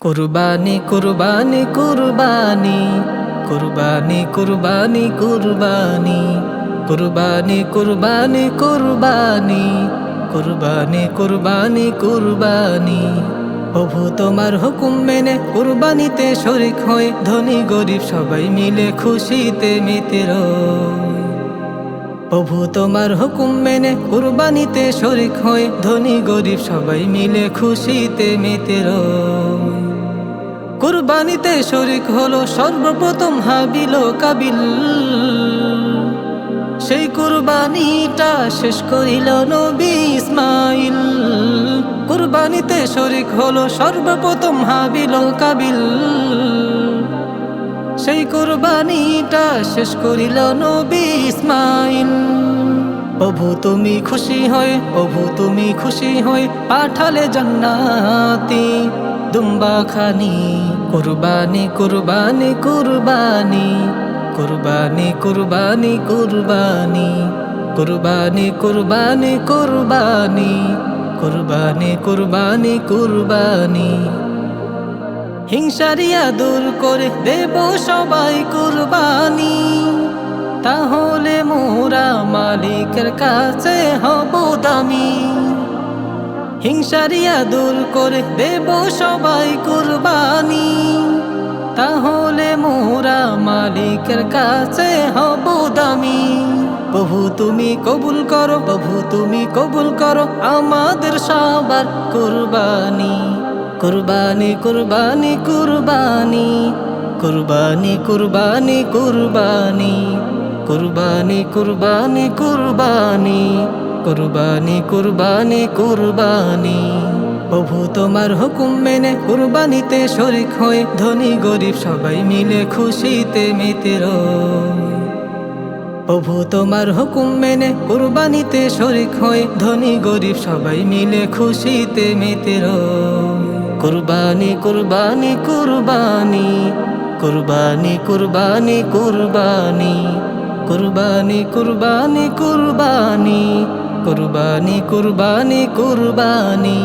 কুরবানি কুরবানি কুরবানি কুরবানি কুরবানি কুরবানি কুরবানি কুরবানি কুরবানি কুরবানি কুরবানি কুরবানি প্রভু তোমার হুকুম মেনে কুরবানিতে শরীক হয়ে ধনী গরিব সবাই মিলে খুশিতে মেতে রয়। প্রভু তোমার হুকুম মেনে কুরবানিতে শরীক হয়ে ধনী গরিব সবাই মিলে খুশিতে মেতে রয়। কুরবানিতে শরীক হলো সর্বপ্রথম হাবিল ও কাবিল, সেই কুরবানিটা শেষ করিল নবী ইসমাইল। কুরবানিতে শরীক হলো সর্বপ্রথম হাবিল ও কাবিল, সেই কুরবানিটা শেষ করিল নবী ইসমাইল। প্রভু তুমি খুশি হয়ে, প্রভু তুমি খুশি হয়ে পাঠালে জান্নাতি দুম্বা খানি। কুরবানি কুরবানি কুরবানি কুরবানি কুরবানি কুরবানি কুরবানি কুরবানি কুরবানি কুরবানি কুরবানি কুরবানি হিংসারিয়া দূর করে দেব সবাই কুরবানি, তাহলে মোরা মালিকের কাছে হব দামি। হিংসারিয়া দূর করে দেব সবাই কুরবানি, তাহলে মোরা মালিকের কাছে হব দামি। প্রভু তুমি কবুল করো, প্রভু তুমি কবুল করো আমাদের সবার কুরবানি। কুরবানি কুরবানি কুরবানি কুরবানি কুরবানি কুরবানি কুরবানি কুরবানি কুরবানি কুরবানি কুরবানি কুরবানি প্রভু তোমার হুকুম মেনে কুরবানিতে শরীক হয়ে ধনী গরিব সবাই মিলে খুশিতে মেতে রয়। প্রভু তোমার হুকুম মেনে কুরবানিতে শরীক হয়ে ধনী গরিব সবাই মিলে খুশিতে মেতে রয়। কুরবানি কুরবানি কুরবানি কুরবানি কুরবানি কুরবানি কুরবানি কুরবানি কুরবানি কুরবানি কুরবানি কুরবানি।